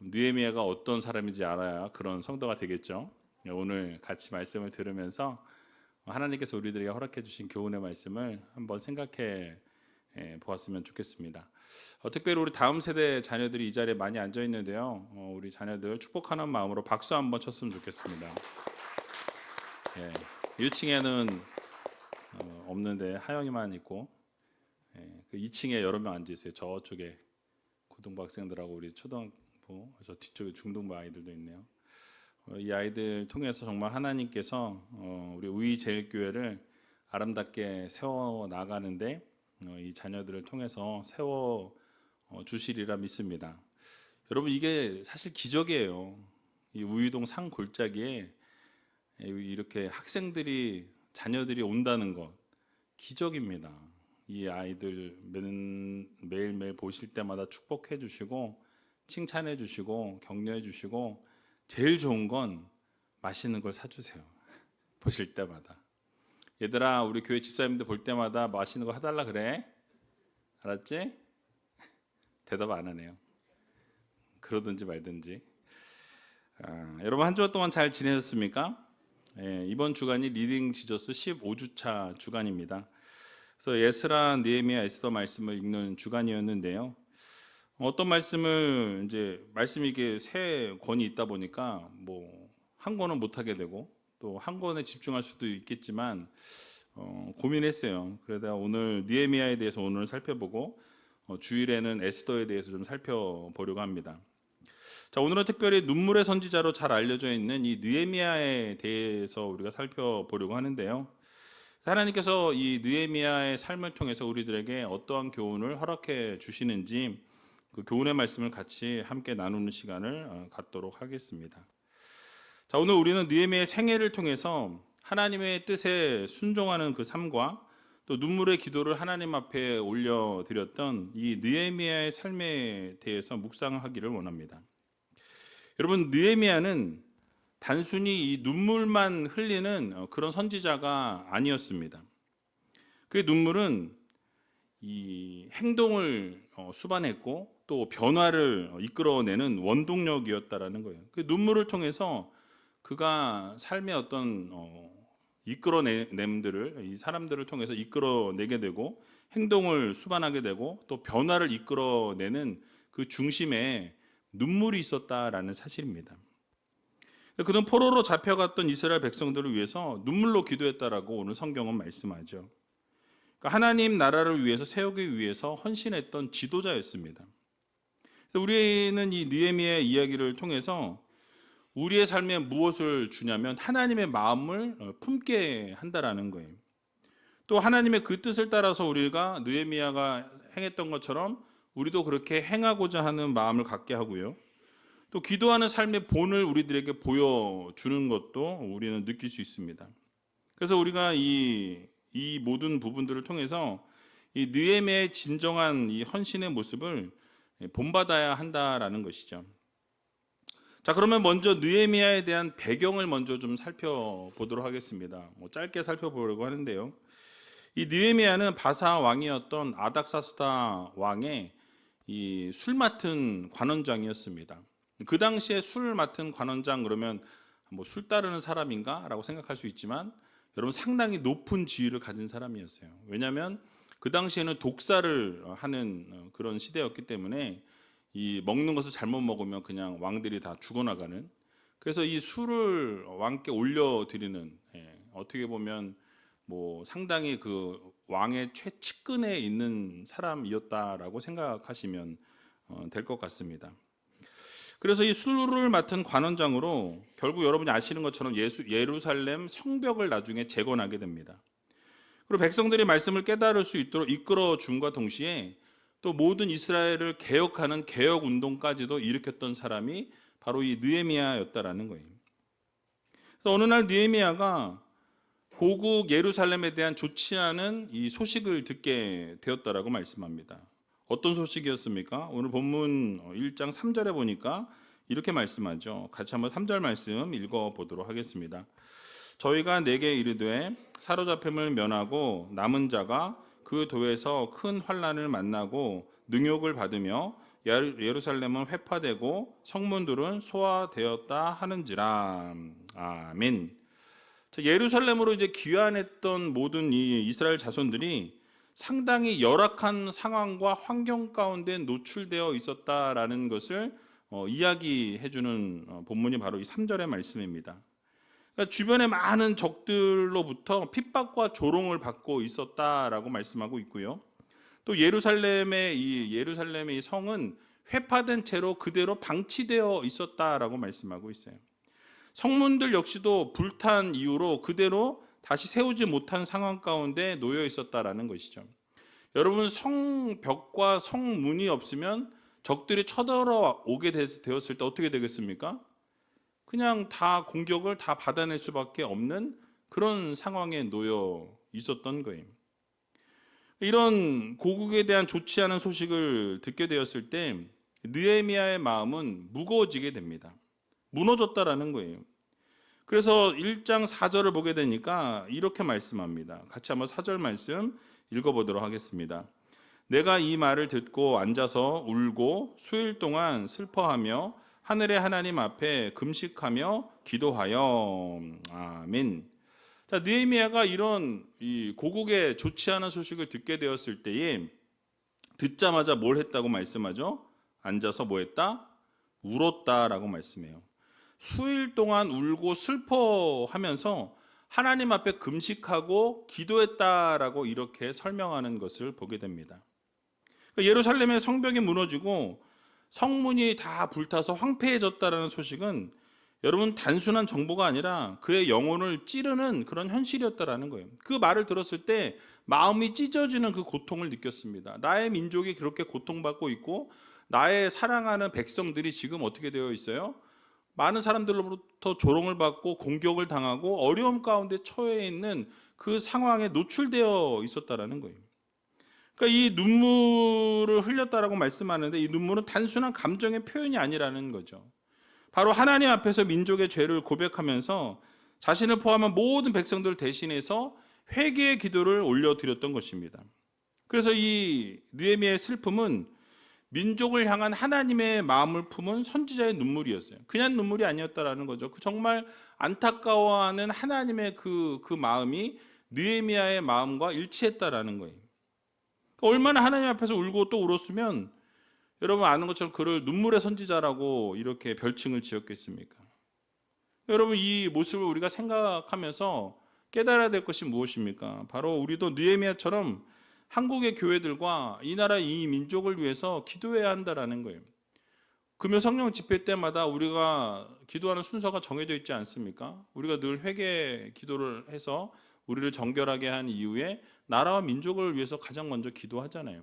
느헤미야가 어떤 사람인지 알아야 그런 성도가 되겠죠. 오늘 같이 말씀을 들으면서 하나님께서 우리들에게 허락해 주신 교훈의 말씀을 한번 생각해 보았으면 좋겠습니다. 특별히 우리 다음 세대 자녀들이 이 자리에 많이 앉아 있는데요. 우리 자녀들 축복하는 마음으로 박수 한번 쳤으면 좋겠습니다. 1층에는 없는데 하영이만 있고, 그 2층에 여러 명 앉아 있어요. 저쪽에 고등부 학생들하고 우리 초등부, 저 뒤쪽에 중등부 아이들도 있네요. 이 아이들 통해서 정말 하나님께서 우리 우이제일교회를 아름답게 세워 나가는데 이 자녀들을 통해서 세워 주시리라 믿습니다. 여러분, 이게 사실 기적이에요. 이 우이동 산 골짜기에 이렇게 학생들이, 자녀들이 온다는 것 기적입니다. 이 아이들 매일매일 보실 때마다 축복해 주시고 칭찬해 주시고 격려해 주시고, 제일 좋은 건 맛있는 걸 사주세요. 보실 때마다. 얘들아, 우리 교회 집사님들 볼 때마다 맛있는 거 사달라 그래. 알았지? 대답 안 하네요. 그러든지 말든지. 여러분, 한 주 동안 잘 지내셨습니까? 이번 주간이 리딩 지저스 15주차 주간입니다. 그래서 에스라, 느헤미야, 에스더 말씀을 읽는 주간이었는데요. 어떤 말씀을 이제 말씀이 이게 세 권이 있다 보니까 뭐 한 권은 못 하게 되고 또 한 권에 집중할 수도 있겠지만 고민했어요. 그래서 오늘 느헤미야에 대해서 오늘 살펴보고 주일에는 에스더에 대해서 좀 살펴보려고 합니다. 자, 오늘은 특별히 눈물의 선지자로 잘 알려져 있는 이 느헤미야에 대해서 우리가 살펴보려고 하는데요. 하나님께서 이 느헤미야의 삶을 통해서 우리들에게 어떠한 교훈을 허락해 주시는지 그 교훈의 말씀을 같이 함께 나누는 시간을 갖도록 하겠습니다. 자, 오늘 우리는 느헤미야의 생애를 통해서 하나님의 뜻에 순종하는 그 삶과 또 눈물의 기도를 하나님 앞에 올려드렸던 이 느헤미야의 삶에 대해서 묵상하기를 원합니다. 여러분, 느헤미야는 단순히 이 눈물만 흘리는 그런 선지자가 아니었습니다. 그의 눈물은 이 행동을 수반했고 또 변화를 이끌어내는 원동력이었다라는 거예요. 그 눈물을 통해서 그가 삶의 어떤 이끌어냄들을, 이 사람들을 통해서 이끌어내게 되고 행동을 수반하게 되고 또 변화를 이끌어내는 그 중심에 눈물이 있었다라는 사실입니다. 그는 포로로 잡혀갔던 이스라엘 백성들을 위해서 눈물로 기도했다라고 오늘 성경은 말씀하죠. 그러니까 하나님 나라를 위해서 세우기 위해서 헌신했던 지도자였습니다. 그래서 우리는 이 느헤미야의 이야기를 통해서 우리의 삶에 무엇을 주냐면 하나님의 마음을 품게 한다라는 거예요. 또 하나님의 그 뜻을 따라서 우리가 느헤미야가 행했던 것처럼 우리도 그렇게 행하고자 하는 마음을 갖게 하고요. 또 기도하는 삶의 본을 우리들에게 보여주는 것도 우리는 느낄 수 있습니다. 그래서 우리가 이 모든 부분들을 통해서 이 느헤미야의 진정한 이 헌신의 모습을 본받아야 한다라는 것이죠. 자, 그러면 먼저 느헤미야에 대한 배경을 먼저 좀 살펴보도록 하겠습니다. 짧게 살펴보려고 하는데요. 이 느헤미야는 바사 왕이었던 아닥사스다 왕의 이 술 맡은 관원장이었습니다. 그 당시에 술 맡은 관원장 그러면 뭐 술 따르는 사람인가? 라고 생각할 수 있지만 여러분, 상당히 높은 지위를 가진 사람이었어요. 왜냐하면 그 당시에는 독사를 하는 그런 시대였기 때문에 이 먹는 것을 잘못 먹으면 그냥 왕들이 다 죽어나가는, 그래서 이 술을 왕께 올려드리는, 어떻게 보면 뭐 상당히 그 왕의 최측근에 있는 사람이었다라고 생각하시면 될 것 같습니다. 그래서 이 술을 맡은 관원장으로 결국 여러분이 아시는 것처럼 예루살렘 성벽을 나중에 재건하게 됩니다. 그리고 백성들이 말씀을 깨달을 수 있도록 이끌어 줌과 동시에 또 모든 이스라엘을 개혁하는 개혁 운동까지도 일으켰던 사람이 바로 이 느헤미야였다라는 거예요. 그래서 어느 날 느헤미야가 고국 예루살렘에 대한 좋지 않은 이 소식을 듣게 되었다라고 말씀합니다. 어떤 소식이었습니까? 오늘 본문 1장 3절에 보니까 이렇게 말씀하죠. 같이 한번 3절 말씀 읽어보도록 하겠습니다. 저희가 내게 이르되 사로잡힘을 면하고 남은 자가 그 도에서 큰 환난을 만나고 능욕을 받으며 예루살렘은 회파되고 성문들은 소화되었다 하는지라. 아멘. 예루살렘으로 이제 귀환했던 모든 이 이스라엘 자손들이 상당히 열악한 상황과 환경 가운데 노출되어 있었다라는 것을 이야기해주는 본문이 바로 이 3절의 말씀입니다. 그러니까 주변에 많은 적들로부터 핍박과 조롱을 받고 있었다라고 말씀하고 있고요. 또 예루살렘의 이 성은 회파된 채로 그대로 방치되어 있었다라고 말씀하고 있어요. 성문들 역시도 불탄 이후로 그대로 다시 세우지 못한 상황 가운데 놓여 있었다라는 것이죠. 여러분, 성벽과 성문이 없으면 적들이 쳐들어오게 되었을 때 어떻게 되겠습니까? 그냥 다 공격을 다 받아낼 수밖에 없는 그런 상황에 놓여 있었던 거예요. 이런 고국에 대한 좋지 않은 소식을 듣게 되었을 때 느헤미야의 마음은 무거워지게 됩니다. 무너졌다라는 거예요. 그래서 1장 4절을 보게 되니까 이렇게 말씀합니다. 같이 한번 4절 말씀 읽어보도록 하겠습니다. 내가 이 말을 듣고 앉아서 울고 수일 동안 슬퍼하며 하늘의 하나님 앞에 금식하며 기도하여. 아멘. 자, 느헤미야가 이런 이 고국의 좋지 않은 소식을 듣게 되었을 때에 듣자마자 뭘 했다고 말씀하죠? 앉아서 뭐 했다? 울었다라고 말씀해요. 수일 동안 울고 슬퍼하면서 하나님 앞에 금식하고 기도했다라고 이렇게 설명하는 것을 보게 됩니다. 예루살렘의 성벽이 무너지고 성문이 다 불타서 황폐해졌다라는 소식은 여러분 단순한 정보가 아니라 그의 영혼을 찌르는 그런 현실이었다라는 거예요. 그 말을 들었을 때 마음이 찢어지는 그 고통을 느꼈습니다. 나의 민족이 그렇게 고통받고 있고 나의 사랑하는 백성들이 지금 어떻게 되어 있어요? 많은 사람들로부터 조롱을 받고 공격을 당하고 어려움 가운데 처해 있는 그 상황에 노출되어 있었다라는 거예요. 그러니까 이 눈물을 흘렸다라고 말씀하는데 이 눈물은 단순한 감정의 표현이 아니라는 거죠. 바로 하나님 앞에서 민족의 죄를 고백하면서 자신을 포함한 모든 백성들을 대신해서 회개의 기도를 올려드렸던 것입니다. 그래서 이 느헤미야의 슬픔은 민족을 향한 하나님의 마음을 품은 선지자의 눈물이었어요. 그냥 눈물이 아니었다라는 거죠. 정말 안타까워하는 하나님의 그 마음이 느헤미야의 마음과 일치했다라는 거예요. 얼마나 하나님 앞에서 울고 또 울었으면 여러분 아는 것처럼 그를 눈물의 선지자라고 이렇게 별칭을 지었겠습니까? 여러분 이 모습을 우리가 생각하면서 깨달아야 될 것이 무엇입니까? 바로 우리도 느헤미야처럼 한국의 교회들과 이 나라 이 민족을 위해서 기도해야 한다라는 거예요. 금요 성령 집회 때마다 우리가 기도하는 순서가 정해져 있지 않습니까? 우리가 늘 회개 기도를 해서 우리를 정결하게 한 이후에 나라와 민족을 위해서 가장 먼저 기도하잖아요.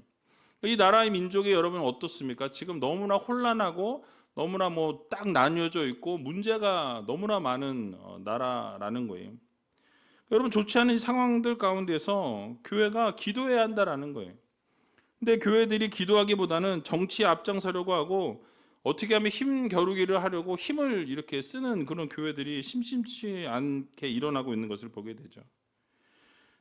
이 나라의 민족이 여러분 어떻습니까? 지금 너무나 혼란하고 너무나 딱 나뉘어져 있고 문제가 너무나 많은 나라라는 거예요. 여러분 좋지 않은 상황들 가운데서 교회가 기도해야 한다라는 거예요. 근데 교회들이 기도하기보다는 정치에 앞장서려고 하고 어떻게 하면 힘 겨루기를 하려고 힘을 이렇게 쓰는 그런 교회들이 심심치 않게 일어나고 있는 것을 보게 되죠.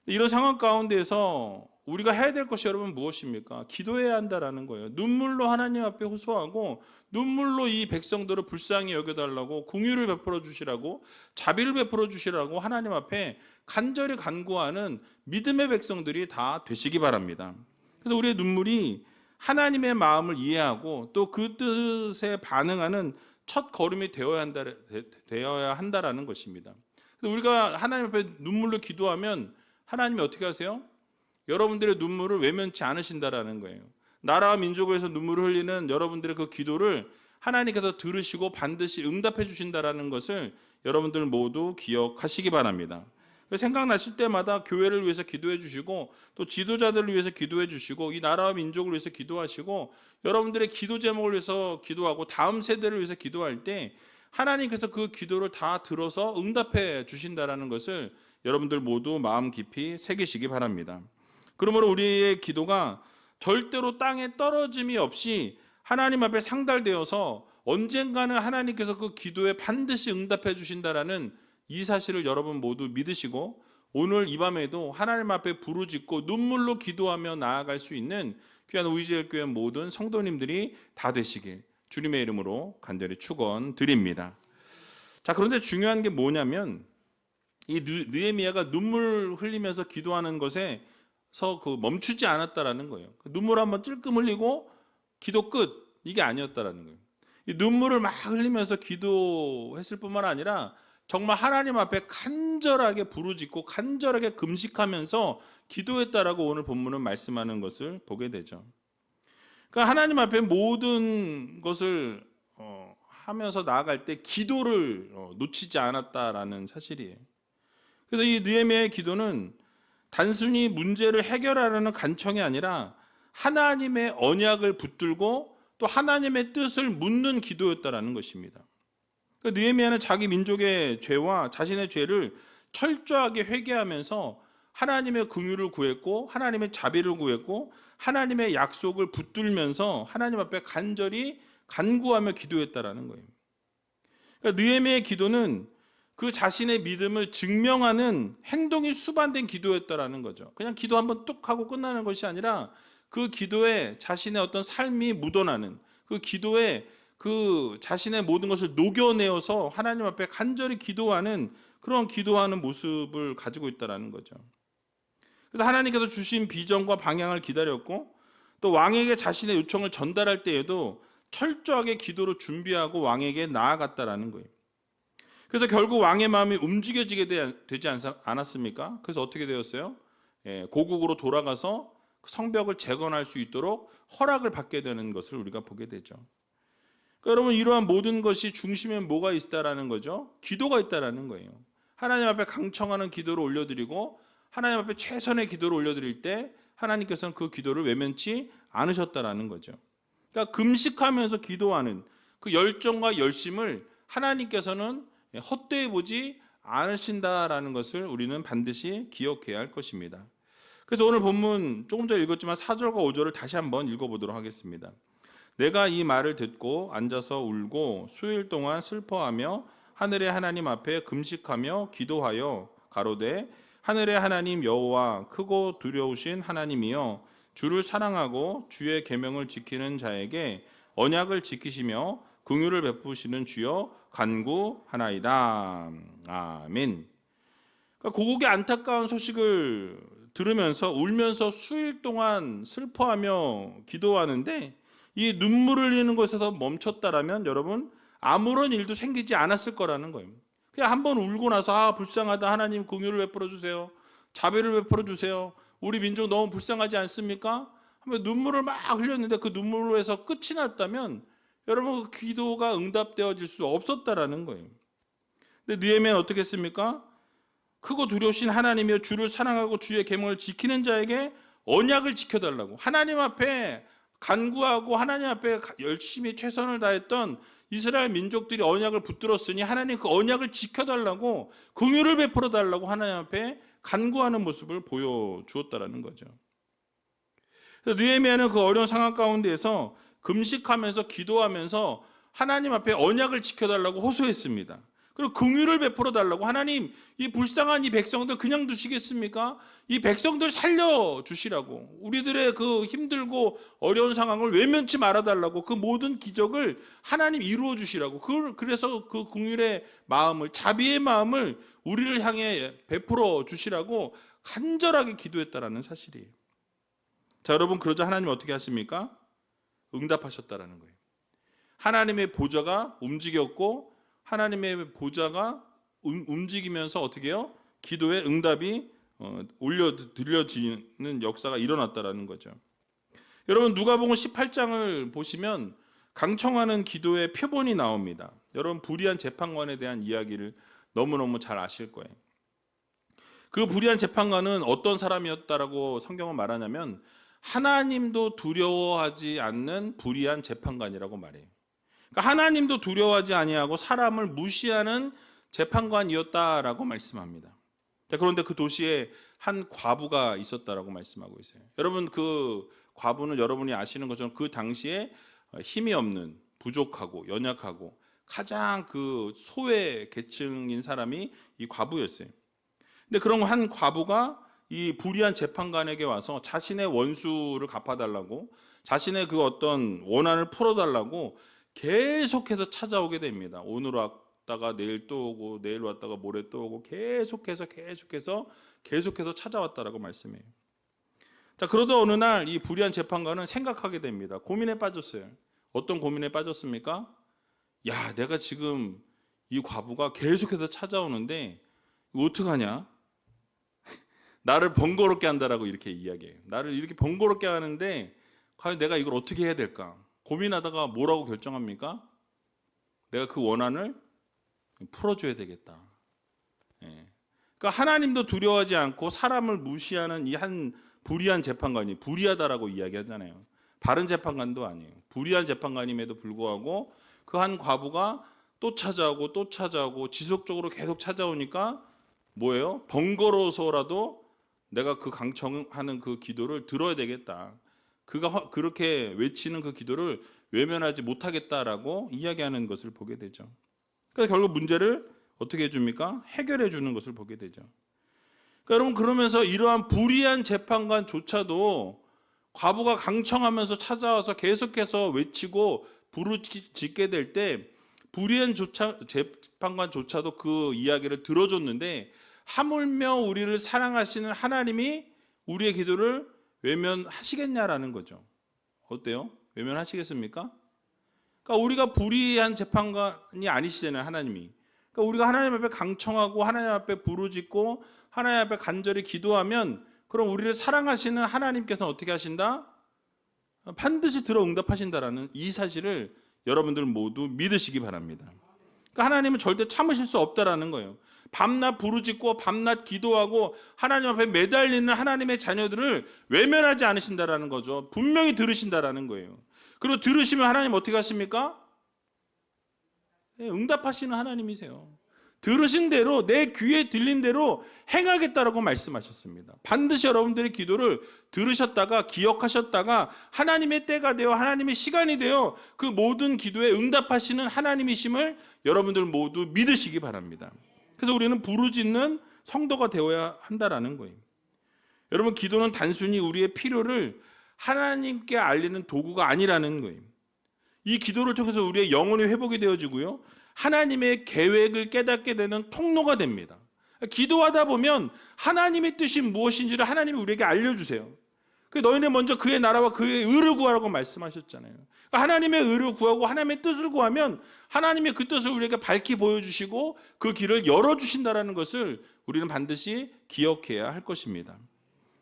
이런 상황 가운데서 우리가 해야 될 것이 여러분 무엇입니까? 기도해야 한다라는 거예요. 눈물로 하나님 앞에 호소하고 눈물로 이 백성들을 불쌍히 여겨달라고 긍휼을 베풀어 주시라고 자비를 베풀어 주시라고 하나님 앞에 간절히 간구하는 믿음의 백성들이 다 되시기 바랍니다. 그래서 우리의 눈물이 하나님의 마음을 이해하고 또 그 뜻에 반응하는 첫 걸음이 되어야 한다라는 것입니다. 그래서 우리가 하나님 앞에 눈물로 기도하면 하나님이 어떻게 하세요? 여러분들의 눈물을 외면치 않으신다라는 거예요. 나라와 민족을 위해서 눈물을 흘리는 여러분들의 그 기도를 하나님께서 들으시고 반드시 응답해 주신다라는 것을 여러분들 모두 기억하시기 바랍니다. 생각나실 때마다 교회를 위해서 기도해 주시고 또 지도자들을 위해서 기도해 주시고 이 나라와 민족을 위해서 기도하시고 여러분들의 기도 제목을 위해서 기도하고 다음 세대를 위해서 기도할 때 하나님께서 그 기도를 다 들어서 응답해 주신다라는 것을 여러분들 모두 마음 깊이 새기시기 바랍니다. 그러므로 우리의 기도가 절대로 땅에 떨어짐이 없이 하나님 앞에 상달되어서 언젠가는 하나님께서 그 기도에 반드시 응답해 주신다라는 이 사실을 여러분 모두 믿으시고 오늘 이 밤에도 하나님 앞에 부르짖고 눈물로 기도하며 나아갈 수 있는 귀한 우이지엘 교회 모든 성도님들이 다 되시길 주님의 이름으로 간절히 축원드립니다. 자, 그런데 중요한 게 뭐냐면 이 느헤미야가 눈물 흘리면서 기도하는 것에서 그 멈추지 않았다라는 거예요. 눈물 한번 찔끔 흘리고 기도 끝, 이게 아니었다라는 거예요. 이 눈물을 막 흘리면서 기도했을 뿐만 아니라 정말 하나님 앞에 간절하게 부르짖고 간절하게 금식하면서 기도했다라고 오늘 본문은 말씀하는 것을 보게 되죠. 그러니까 하나님 앞에 모든 것을 하면서 나아갈 때 기도를 놓치지 않았다라는 사실이에요. 그래서 이 느헤미야의 기도는 단순히 문제를 해결하려는 간청이 아니라 하나님의 언약을 붙들고 또 하나님의 뜻을 묻는 기도였다라는 것입니다. 느헤미야는 자기 민족의 죄와 자신의 죄를 철저하게 회개하면서 하나님의 긍휼을 구했고 하나님의 자비를 구했고 하나님의 약속을 붙들면서 하나님 앞에 간절히 간구하며 기도했다라는 거예요. 그러니까 느헤미야의 기도는 그 자신의 믿음을 증명하는 행동이 수반된 기도였다라는 거죠. 그냥 기도 한번 뚝 하고 끝나는 것이 아니라 그 기도에 자신의 어떤 삶이 묻어나는, 그 기도에 그 자신의 모든 것을 녹여내어서 하나님 앞에 간절히 기도하는 그런 기도하는 모습을 가지고 있다라는 거죠. 그래서 하나님께서 주신 비전과 방향을 기다렸고 또 왕에게 자신의 요청을 전달할 때에도 철저하게 기도로 준비하고 왕에게 나아갔다라는 거예요. 그래서 결국 왕의 마음이 움직여지게 되지 않았습니까? 그래서 어떻게 되었어요? 고국으로 돌아가서 성벽을 재건할 수 있도록 허락을 받게 되는 것을 우리가 보게 되죠. 그러니까 여러분, 이러한 모든 것이 중심에 뭐가 있다라는 거죠? 기도가 있다라는 거예요. 하나님 앞에 강청하는 기도를 올려드리고 하나님 앞에 최선의 기도를 올려드릴 때 하나님께서는 그 기도를 외면치 않으셨다라는 거죠. 그러니까 금식하면서 기도하는 그 열정과 열심을 하나님께서는 헛되이 보지 않으신다라는 것을 우리는 반드시 기억해야 할 것입니다. 그래서 오늘 본문 조금 전에 읽었지만 4절과 5절을 다시 한번 읽어보도록 하겠습니다. 내가 이 말을 듣고 앉아서 울고 수일 동안 슬퍼하며 하늘의 하나님 앞에 금식하며 기도하여 가로되 하늘의 하나님 여호와 크고 두려우신 하나님이여 주를 사랑하고 주의 계명을 지키는 자에게 언약을 지키시며 긍휼을 베푸시는 주여 간구하나이다. 아멘. 그러니까 고국의 안타까운 소식을 들으면서 울면서 수일 동안 슬퍼하며 기도하는데 이 눈물을 흘리는 것에서 멈췄다라면 여러분 아무런 일도 생기지 않았을 거라는 거예요. 그냥 한번 울고 나서 불쌍하다, 하나님 긍휼을 베풀어 주세요, 자비를 베풀어 주세요, 우리 민족 너무 불쌍하지 않습니까? 하면 눈물을 막 흘렸는데 그 눈물로 해서 끝이 났다면 여러분 그 기도가 응답되어질 수 없었다라는 거예요. 근데 느헤미야는 어떻게 했습니까? 크고 두려우신 하나님이여 주를 사랑하고 주의 계명을 지키는 자에게 언약을 지켜달라고 하나님 앞에 간구하고 하나님 앞에 열심히 최선을 다했던 이스라엘 민족들이 언약을 붙들었으니 하나님 그 언약을 지켜달라고 긍휼을 베풀어 달라고 하나님 앞에 간구하는 모습을 보여주었다라는 거죠. 그래서 느헤미야는 그 어려운 상황 가운데에서 금식하면서 기도하면서 하나님 앞에 언약을 지켜달라고 호소했습니다. 그리고 긍휼을 베풀어 달라고, 하나님 이 불쌍한 이 백성들 그냥 두시겠습니까? 이 백성들 살려주시라고, 우리들의 그 힘들고 어려운 상황을 외면치 말아달라고, 그 모든 기적을 하나님 이루어 주시라고, 그래서 그 긍휼의 마음을, 자비의 마음을 우리를 향해 베풀어 주시라고 간절하게 기도했다라는 사실이에요. 자, 여러분, 그러자 하나님 어떻게 하십니까? 응답하셨다라는 거예요. 하나님의 보좌가 움직였고 하나님의 보좌가 움직이면서 어떻게 해요? 기도의 응답이 들려지는 역사가 일어났다라는 거죠. 여러분, 누가복음 18장을 보시면 강청하는 기도의 표본이 나옵니다. 여러분, 불의한 재판관에 대한 이야기를 너무너무 잘 아실 거예요. 그 불의한 재판관은 어떤 사람이었다라고 성경은 말하냐면 하나님도 두려워하지 않는 불의한 재판관이라고 말해요. 그러니까 하나님도 두려워하지 아니하고 사람을 무시하는 재판관이었다라고 말씀합니다. 자, 그런데 그 도시에 한 과부가 있었다라고 말씀하고 있어요. 여러분, 그 과부는 여러분이 아시는 것처럼 그 당시에 힘이 없는, 부족하고 연약하고 가장 그 소외 계층인 사람이 이 과부였어요. 근데 그런 한 과부가 이 불의한 재판관에게 와서 자신의 원수를 갚아달라고, 자신의 그 어떤 원한을 풀어달라고 계속해서 찾아오게 됩니다. 오늘 왔다가 내일 또 오고, 내일 왔다가 모레 또 오고, 계속해서 찾아왔다라고 말씀해요. 자, 그러다 어느 날 이 불의한 재판관은 생각하게 됩니다. 고민에 빠졌어요. 어떤 고민에 빠졌습니까? 야, 내가 지금 이 과부가 계속해서 찾아오는데 이거 어떡하냐? 나를 번거롭게 한다라고 이렇게 이야기해요. 나를 이렇게 번거롭게 하는데 과연 내가 이걸 어떻게 해야 될까? 고민하다가 뭐라고 결정합니까? 내가 그 원한을 풀어줘야 되겠다. 예. 그러니까 하나님도 두려워하지 않고 사람을 무시하는 이 한 불의한 재판관이, 불의하다라고 이야기하잖아요. 바른 재판관도 아니에요. 불의한 재판관임에도 불구하고 그 한 과부가 또 찾아오고 지속적으로 계속 찾아오니까 뭐예요? 번거로워서라도 내가 그 강청하는 그 기도를 들어야 되겠다. 그가 그렇게 외치는 그 기도를 외면하지 못하겠다라고 이야기하는 것을 보게 되죠. 그러니까 결국 문제를 어떻게 해줍니까? 해결해 주는 것을 보게 되죠. 그러니까 여러분, 그러면서 이러한 불의한 재판관조차도 과부가 강청하면서 찾아와서 계속해서 외치고 부르짖게 될 때 불의한 재판관조차도 그 이야기를 들어줬는데, 하물며 우리를 사랑하시는 하나님이 우리의 기도를 외면하시겠냐라는 거죠. 어때요? 외면하시겠습니까? 그러니까 우리가 불의한 재판관이 아니시잖아요, 하나님이. 그러니까 우리가 하나님 앞에 강청하고 하나님 앞에 부르짖고 하나님 앞에 간절히 기도하면, 그럼 우리를 사랑하시는 하나님께서는 어떻게 하신다? 반드시 들어 응답하신다라는 이 사실을 여러분들 모두 믿으시기 바랍니다. 그러니까 하나님은 절대 참으실 수 없다라는 거예요. 밤낮 부르짖고 밤낮 기도하고 하나님 앞에 매달리는 하나님의 자녀들을 외면하지 않으신다라는 거죠. 분명히 들으신다라는 거예요. 그리고 들으시면 하나님 어떻게 하십니까? 응답하시는 하나님이세요. 들으신 대로, 내 귀에 들린 대로 행하겠다라고 말씀하셨습니다. 반드시 여러분들의 기도를 들으셨다가 기억하셨다가 하나님의 때가 되어 하나님의 시간이 되어 그 모든 기도에 응답하시는 하나님이심을 여러분들 모두 믿으시기 바랍니다. 그래서 우리는 부르짖는 성도가 되어야 한다라는 거예요. 여러분, 기도는 단순히 우리의 필요를 하나님께 알리는 도구가 아니라는 거예요. 이 기도를 통해서 우리의 영혼이 회복이 되어지고요, 하나님의 계획을 깨닫게 되는 통로가 됩니다. 기도하다 보면 하나님의 뜻이 무엇인지를 하나님이 우리에게 알려주세요. 너희는 먼저 그의 나라와 그의 의를 구하라고 말씀하셨잖아요. 하나님의 의를 구하고 하나님의 뜻을 구하면 하나님의 그 뜻을 우리에게 밝히 보여주시고 그 길을 열어주신다는 것을 우리는 반드시 기억해야 할 것입니다.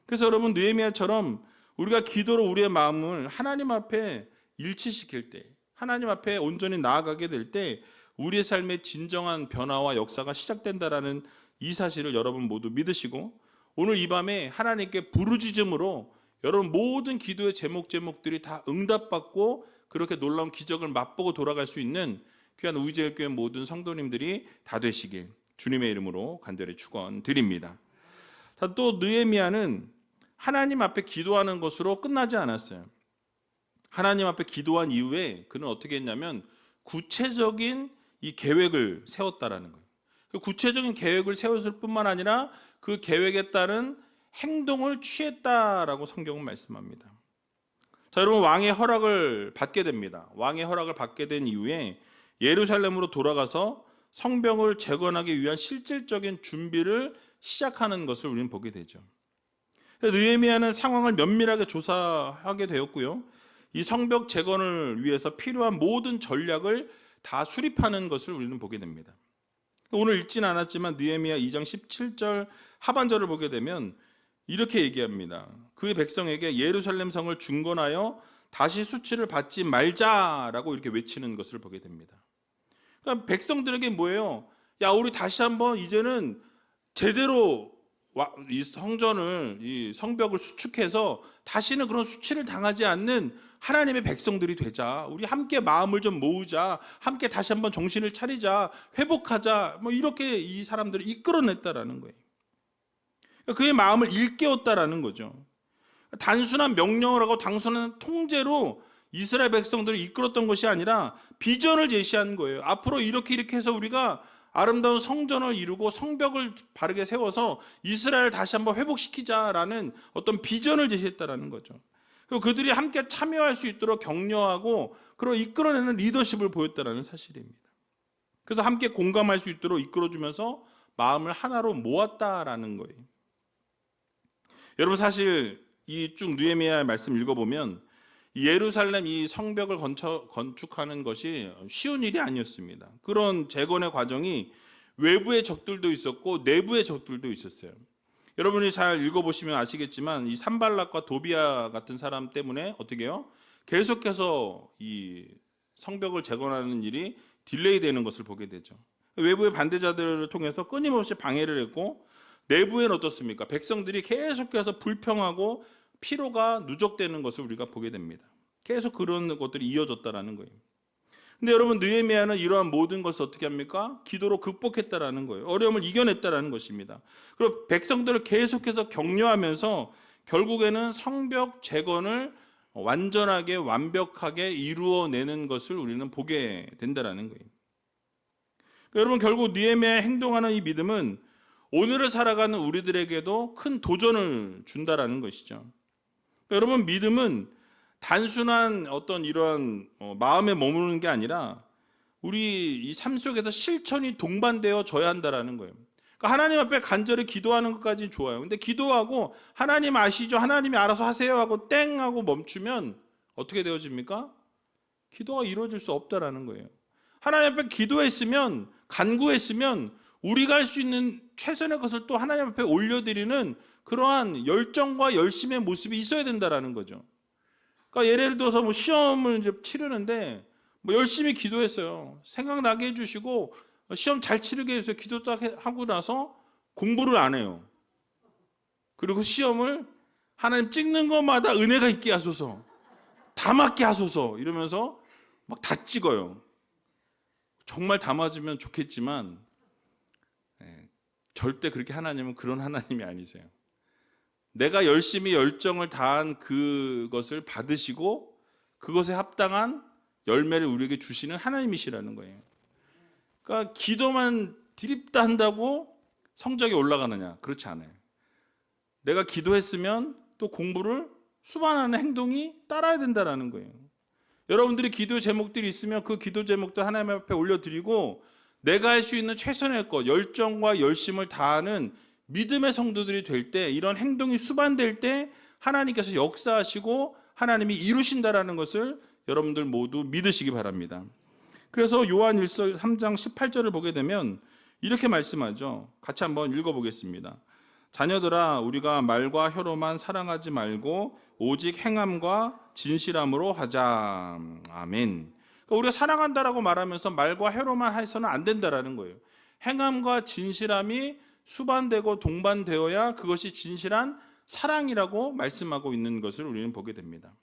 그래서 여러분, 느헤미야처럼 우리가 기도로 우리의 마음을 하나님 앞에 일치시킬 때, 하나님 앞에 온전히 나아가게 될 때 우리의 삶의 진정한 변화와 역사가 시작된다라는 이 사실을 여러분 모두 믿으시고, 오늘 이 밤에 하나님께 부르짖음으로 여러분 모든 기도의 제목들이 다 응답받고 그렇게 놀라운 기적을 맛보고 돌아갈 수 있는 귀한 우이제일교회 모든 성도님들이 다 되시길 주님의 이름으로 간절히 축원드립니다. 또 느헤미야는 하나님 앞에 기도하는 것으로 끝나지 않았어요. 하나님 앞에 기도한 이후에 그는 어떻게 했냐면 구체적인 이 계획을 세웠다라는 거예요. 그 구체적인 계획을 세웠을 뿐만 아니라 그 계획에 따른 행동을 취했다라고 성경은 말씀합니다. 자, 여러분, 왕의 허락을 받게 됩니다. 왕의 허락을 받게 된 이후에 예루살렘으로 돌아가서 성벽을 재건하기 위한 실질적인 준비를 시작하는 것을 우리는 보게 되죠. 느헤미야는 상황을 면밀하게 조사하게 되었고요, 이 성벽 재건을 위해서 필요한 모든 전략을 다 수립하는 것을 우리는 보게 됩니다. 오늘 읽진 않았지만 느헤미야 2장 17절 하반절을 보게 되면 이렇게 얘기합니다. 그의 백성에게 예루살렘 성을 중건하여 다시 수치를 받지 말자라고 이렇게 외치는 것을 보게 됩니다. 그러니까 백성들에게 뭐예요? 야, 우리 다시 한번 이제는 제대로 이 성전을, 이 성벽을 수축해서 다시는 그런 수치를 당하지 않는 하나님의 백성들이 되자. 우리 함께 마음을 좀 모으자. 함께 다시 한번 정신을 차리자. 회복하자. 이렇게 이 사람들을 이끌어냈다라는 거예요. 그의 마음을 일깨웠다라는 거죠. 단순한 명령을 하고 단순한 통제로 이스라엘 백성들을 이끌었던 것이 아니라 비전을 제시한 거예요. 앞으로 이렇게 해서 우리가 아름다운 성전을 이루고 성벽을 바르게 세워서 이스라엘을 다시 한번 회복시키자라는 어떤 비전을 제시했다라는 거죠. 그리고 그들이 함께 참여할 수 있도록 격려하고 그리고 이끌어내는 리더십을 보였다라는 사실입니다. 그래서 함께 공감할 수 있도록 이끌어주면서 마음을 하나로 모았다라는 거예요. 여러분, 사실 이 쭉 느헤미야 말씀 읽어보면 예루살렘 이 성벽을 건축하는 것이 쉬운 일이 아니었습니다. 그런 재건의 과정이 외부의 적들도 있었고 내부의 적들도 있었어요. 여러분이 잘 읽어보시면 아시겠지만 이 산발락과 도비아 같은 사람 때문에 어떻게 해요? 계속해서 이 성벽을 재건하는 일이 딜레이 되는 것을 보게 되죠. 외부의 반대자들을 통해서 끊임없이 방해를 했고, 내부에는 어떻습니까? 백성들이 계속해서 불평하고 피로가 누적되는 것을 우리가 보게 됩니다. 계속 그런 것들이 이어졌다라는 거예요. 근데 여러분, 느헤미야는 이러한 모든 것을 어떻게 합니까? 기도로 극복했다라는 거예요. 어려움을 이겨냈다라는 것입니다. 그리고 백성들을 계속해서 격려하면서 결국에는 성벽 재건을 완전하게 완벽하게 이루어내는 것을 우리는 보게 된다라는 거예요. 여러분, 결국 느헤미야의 행동하는 이 믿음은 오늘을 살아가는 우리들에게도 큰 도전을 준다라는 것이죠. 여러분, 믿음은 단순한 어떤 이러한 마음에 머무르는 게 아니라 우리 이 삶 속에서 실천이 동반되어 져야 한다라는 거예요. 그러니까 하나님 앞에 간절히 기도하는 것까지는 좋아요. 근데 기도하고 하나님 아시죠? 하나님이 알아서 하세요 하고 땡 하고 멈추면 어떻게 되어집니까? 기도가 이루어질 수 없다라는 거예요. 하나님 앞에 기도했으면, 간구했으면 우리가 할 수 있는 최선의 것을 또 하나님 앞에 올려드리는 그러한 열정과 열심의 모습이 있어야 된다라는 거죠. 그러니까 예를 들어서 뭐 시험을 이제 치르는데 뭐 열심히 기도했어요. 생각나게 해주시고 시험 잘 치르게 해주세요. 기도 딱 하고 나서 공부를 안 해요. 그리고 시험을 하나님 찍는 것마다 은혜가 있게 하소서, 다 맞게 하소서 이러면서 막 다 찍어요. 정말 다 맞으면 좋겠지만 절대 그렇게 하나님은 그런 하나님이 아니세요. 내가 열심히 열정을 다한 그것을 받으시고 그것에 합당한 열매를 우리에게 주시는 하나님이시라는 거예요. 그러니까 기도만 드립다 한다고 성적이 올라가느냐? 그렇지 않아요. 내가 기도했으면 또 공부를 수반하는 행동이 따라야 된다는 거예요. 여러분들이 기도 제목들이 있으면 그 기도 제목도 하나님 앞에 올려드리고 내가 할 수 있는 최선의 것, 열정과 열심을 다하는 믿음의 성도들이 될 때, 이런 행동이 수반될 때 하나님께서 역사하시고 하나님이 이루신다라는 것을 여러분들 모두 믿으시기 바랍니다. 그래서 요한 1서 3장 18절을 보게 되면 이렇게 말씀하죠. 같이 한번 읽어보겠습니다. 자녀들아, 우리가 말과 혀로만 사랑하지 말고 오직 행함과 진실함으로 하자. 아멘. 그러니까 우리가 사랑한다라고 말하면서 말과 혀로만 해서는 안 된다라는 거예요. 행함과 진실함이 수반되고 동반되어야 그것이 진실한 사랑이라고 말씀하고 있는 것을 우리는 보게 됩니다.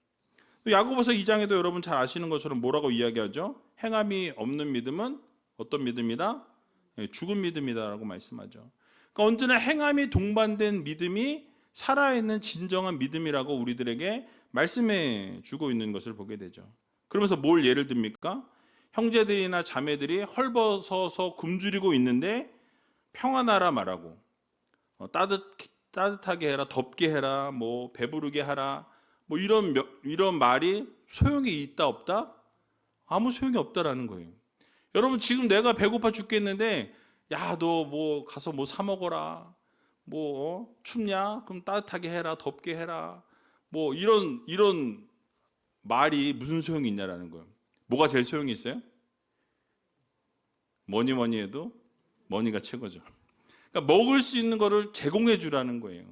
야고보서 2장에도 여러분 잘 아시는 것처럼 뭐라고 이야기하죠? 행함이 없는 믿음은 어떤 믿음이다? 죽은 믿음이다라고 말씀하죠. 그러니까 언제나 행함이 동반된 믿음이 살아있는 진정한 믿음이라고 우리들에게 말씀해 주고 있는 것을 보게 되죠. 그러면서 뭘 예를 듭니까? 형제들이나 자매들이 헐벗어서 굶주리고 있는데 평안하라 말하고 따뜻하게 해라, 덥게 해라, 뭐 배부르게 하라, 뭐 이런 말이 소용이 있다 없다? 아무 소용이 없다라는 거예요. 여러분, 지금 내가 배고파 죽겠는데 야, 너 뭐 가서 뭐 사 먹어라, 뭐 춥냐? 그럼 따뜻하게 해라, 덥게 해라, 뭐 이런 말이 무슨 소용이 있냐라는 거예요. 뭐가 제일 소용이 있어요? 뭐니 해도 머니가 최고죠. 그러니까 먹을 수 있는 거를 제공해 주라는 거예요.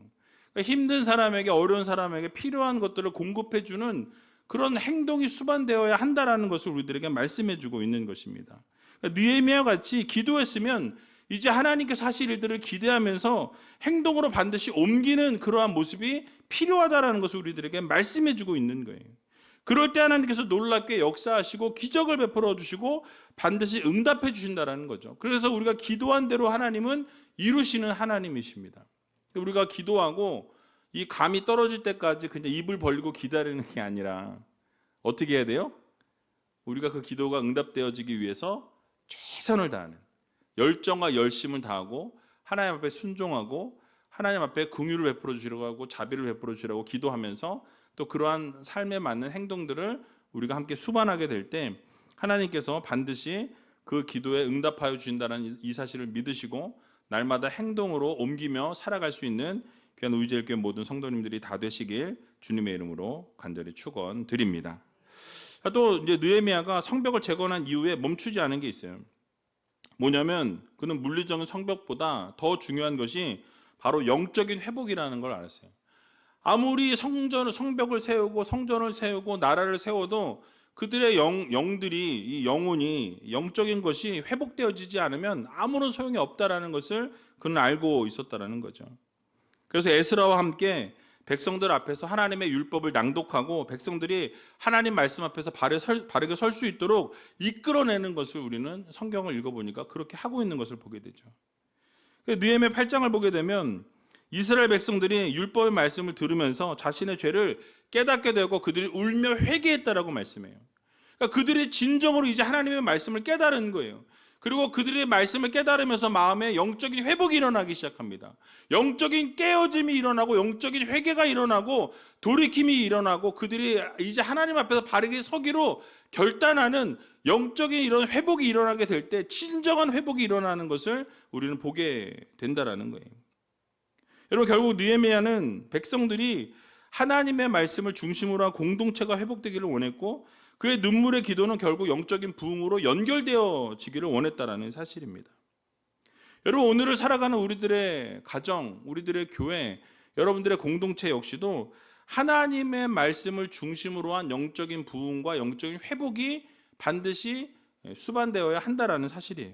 그러니까 힘든 사람에게, 어려운 사람에게 필요한 것들을 공급해 주는 그런 행동이 수반되어야 한다라는 것을 우리들에게 말씀해 주고 있는 것입니다. 그러니까 느헤미야 같이 기도했으면 이제 하나님께서 하실 일들을 기대하면서 행동으로 반드시 옮기는 그러한 모습이 필요하다라는 것을 우리들에게 말씀해 주고 있는 거예요. 그럴 때 하나님께서 놀랍게 역사하시고 기적을 베풀어 주시고 반드시 응답해 주신다라는 거죠. 그래서 우리가 기도한 대로 하나님은 이루시는 하나님이십니다. 우리가 기도하고 이 감이 떨어질 때까지 그냥 입을 벌리고 기다리는 게 아니라 어떻게 해야 돼요? 우리가 그 기도가 응답되어지기 위해서 최선을 다하는, 열정과 열심을 다하고 하나님 앞에 순종하고 하나님 앞에 긍휼을 베풀어 주시라고 하고 자비를 베풀어 주시라고 기도하면서 또 그러한 삶에 맞는 행동들을 우리가 함께 수반하게 될 때 하나님께서 반드시 그 기도에 응답하여 주신다는 이 사실을 믿으시고 날마다 행동으로 옮기며 살아갈 수 있는 귀한 우리제일교회 모든 성도님들이 다 되시길 주님의 이름으로 간절히 축원드립니다. 또 이제 느헤미야가 성벽을 재건한 이후에 멈추지 않은 게 있어요. 뭐냐면 그는 물리적인 성벽보다 더 중요한 것이 바로 영적인 회복이라는 걸 알았어요. 아무리 성벽을 세우고 성전을 세우고 나라를 세워도 그들의 영들이 이 영혼이 영적인 것이 회복되어지지 않으면 아무런 소용이 없다라는 것을 그는 알고 있었다라는 거죠. 그래서 에스라와 함께 백성들 앞에서 하나님의 율법을 낭독하고 백성들이 하나님 말씀 앞에서 바르게 설 수 있도록 이끌어내는 것을 우리는 성경을 읽어보니까 그렇게 하고 있는 것을 보게 되죠. 느헤미야 8장을 보게 되면 이스라엘 백성들이 율법의 말씀을 들으면서 자신의 죄를 깨닫게 되고 그들이 울며 회개했다라고 말씀해요. 그러니까 그들이 진정으로 이제 하나님의 말씀을 깨달은 거예요. 그리고 그들의 말씀을 깨달으면서 마음에 영적인 회복이 일어나기 시작합니다. 영적인 깨어짐이 일어나고 영적인 회개가 일어나고 돌이킴이 일어나고 그들이 이제 하나님 앞에서 바르게 서기로 결단하는 영적인 이런 회복이 일어나게 될 때 진정한 회복이 일어나는 것을 우리는 보게 된다라는 거예요. 여러분, 결국 느헤미야는 백성들이 하나님의 말씀을 중심으로 한 공동체가 회복되기를 원했고 그의 눈물의 기도는 결국 영적인 부흥으로 연결되어지기를 원했다라는 사실입니다. 여러분, 오늘을 살아가는 우리들의 가정, 우리들의 교회, 여러분들의 공동체 역시도 하나님의 말씀을 중심으로 한 영적인 부흥과 영적인 회복이 반드시 수반되어야 한다라는 사실이에요.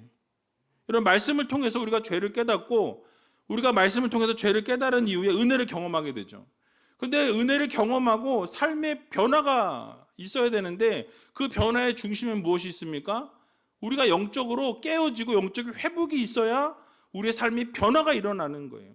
이런 말씀을 통해서 우리가 죄를 깨닫고 우리가 말씀을 통해서 죄를 깨달은 이후에 은혜를 경험하게 되죠. 근데 은혜를 경험하고 삶의 변화가 있어야 되는데 그 변화의 중심에 무엇이 있습니까? 우리가 영적으로 깨어지고 영적인 회복이 있어야 우리의 삶이 변화가 일어나는 거예요.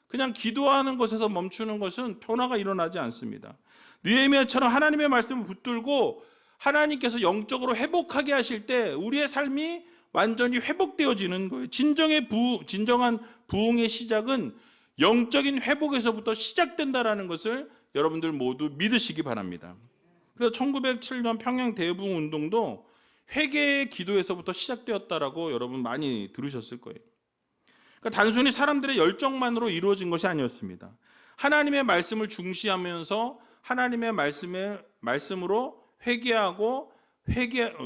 그냥 기도하는 것에서 멈추는 것은 변화가 일어나지 않습니다. 느헤미야처럼 하나님의 말씀을 붙들고 하나님께서 영적으로 회복하게 하실 때 우리의 삶이 완전히 회복되어지는 거예요. 진정한 부흥의 시작은 영적인 회복에서부터 시작된다라는 것을 여러분들 모두 믿으시기 바랍니다. 그래서 1907년 평양 대부흥 운동도 회개의 기도에서부터 시작되었다라고 여러분 많이 들으셨을 거예요. 그러니까 단순히 사람들의 열정만으로 이루어진 것이 아니었습니다. 하나님의 말씀을 중시하면서 하나님의 말씀으로 회개하고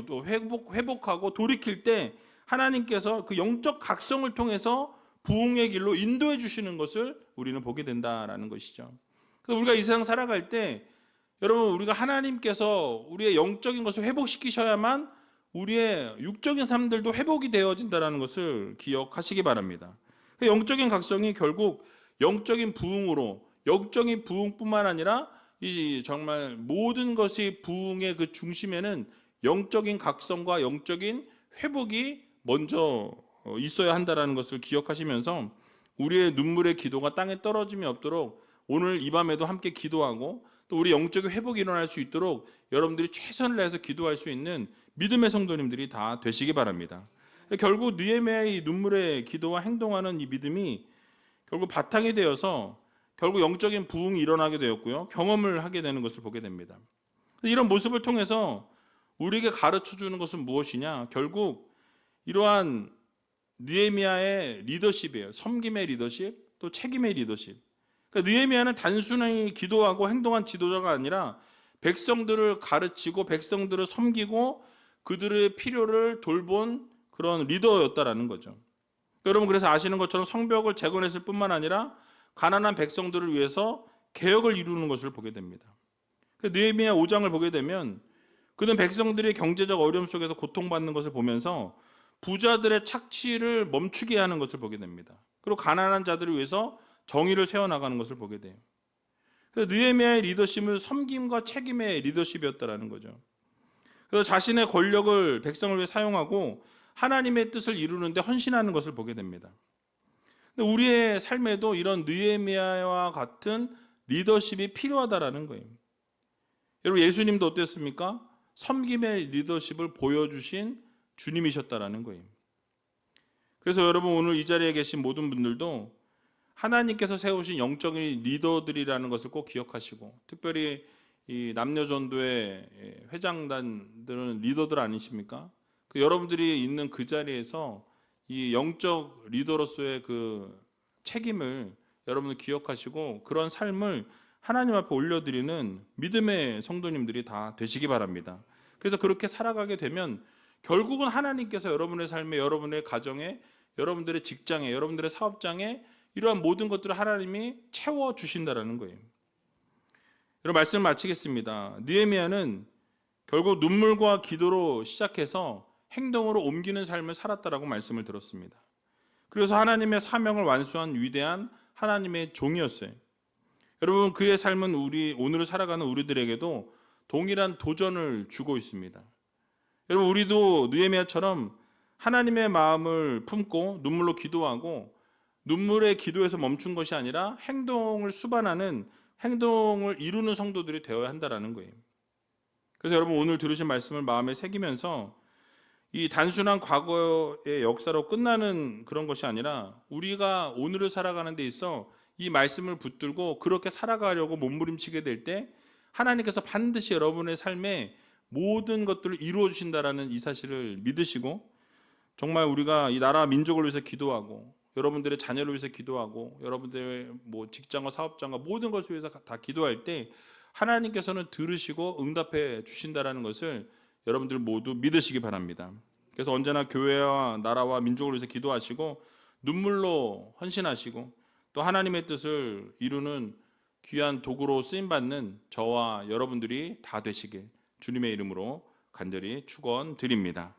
또 회복하고 돌이킬 때 하나님께서 그 영적 각성을 통해서 부흥의 길로 인도해 주시는 것을 우리는 보게 된다라는 것이죠. 그래서 우리가 이 세상 살아갈 때 여러분, 우리가 하나님께서 우리의 영적인 것을 회복시키셔야만 우리의 육적인 삶들도 회복이 되어진다는 것을 기억하시기 바랍니다. 영적인 각성이 결국 영적인 부흥으로, 영적인 부흥뿐만 아니라 이 정말 모든 것이 부흥의 그 중심에는 영적인 각성과 영적인 회복이 먼저 있어야 한다는 것을 기억하시면서 우리의 눈물의 기도가 땅에 떨어짐이 없도록 오늘 이 밤에도 함께 기도하고 또 우리 영적인 회복이 일어날 수 있도록 여러분들이 최선을 다해서 기도할 수 있는 믿음의 성도님들이 다 되시기 바랍니다. 결국 느헤미야의 눈물의 기도와 행동하는 이 믿음이 결국 바탕이 되어서 결국 영적인 부흥이 일어나게 되었고요. 경험을 하게 되는 것을 보게 됩니다. 이런 모습을 통해서 우리에게 가르쳐 주는 것은 무엇이냐? 결국 이러한 느헤미야의 리더십이에요. 섬김의 리더십, 또 책임의 리더십. 그러니까 느헤미야는 단순히 기도하고 행동한 지도자가 아니라 백성들을 가르치고 백성들을 섬기고 그들의 필요를 돌본 그런 리더였다라는 거죠. 여러분, 그래서 아시는 것처럼 성벽을 재건했을 뿐만 아니라 가난한 백성들을 위해서 개혁을 이루는 것을 보게 됩니다. 느헤미야 5장을 보게 되면 그는 백성들이 경제적 어려움 속에서 고통받는 것을 보면서 부자들의 착취를 멈추게 하는 것을 보게 됩니다. 그리고 가난한 자들을 위해서 정의를 세워나가는 것을 보게 돼요. 그래서 느헤미야의 리더십은 섬김과 책임의 리더십이었다라는 거죠. 그래서 자신의 권력을 백성을 위해 사용하고 하나님의 뜻을 이루는데 헌신하는 것을 보게 됩니다. 우리의 삶에도 이런 느헤미야와 같은 리더십이 필요하다라는 거예요. 여러분, 예수님도 어땠습니까? 섬김의 리더십을 보여주신 주님이셨다라는 거예요. 그래서 여러분 오늘 이 자리에 계신 모든 분들도 하나님께서 세우신 영적인 리더들이라는 것을 꼭 기억하시고, 특별히 이 남녀전도의 회장단들은 리더들 아니십니까? 그 여러분들이 있는 그 자리에서 이 영적 리더로서의 그 책임을 여러분들 기억하시고 그런 삶을 하나님 앞에 올려드리는 믿음의 성도님들이 다 되시기 바랍니다. 그래서 그렇게 살아가게 되면 결국은 하나님께서 여러분의 삶에, 여러분의 가정에, 여러분들의 직장에, 여러분들의 사업장에 이러한 모든 것들을 하나님이 채워주신다라는 거예요. 여러분, 말씀을 마치겠습니다. 느헤미야는 결국 눈물과 기도로 시작해서 행동으로 옮기는 삶을 살았다라고 말씀을 들었습니다. 그래서 하나님의 사명을 완수한 위대한 하나님의 종이었어요. 여러분, 그의 삶은 오늘을 살아가는 우리들에게도 동일한 도전을 주고 있습니다. 여러분, 우리도 느헤미야처럼 하나님의 마음을 품고 눈물로 기도하고, 눈물의 기도에서 멈춘 것이 아니라 행동을 수반하는, 행동을 이루는 성도들이 되어야 한다는 거예요. 그래서 여러분, 오늘 들으신 말씀을 마음에 새기면서 이 단순한 과거의 역사로 끝나는 그런 것이 아니라 우리가 오늘을 살아가는 데 있어 이 말씀을 붙들고 그렇게 살아가려고 몸부림치게 될 때 하나님께서 반드시 여러분의 삶에 모든 것들을 이루어 주신다라는 이 사실을 믿으시고, 정말 우리가 이 나라 민족을 위해서 기도하고, 여러분들의 자녀를 위해서 기도하고, 여러분들의 직장과 사업장과 모든 것을 위해서 다 기도할 때 하나님께서는 들으시고 응답해 주신다라는 것을 여러분들 모두 믿으시기 바랍니다. 그래서 언제나 교회와 나라와 민족을 위해서 기도하시고 눈물로 헌신하시고 또 하나님의 뜻을 이루는 귀한 도구로 쓰임받는 저와 여러분들이 다 되시길 주님의 이름으로 간절히 축원드립니다.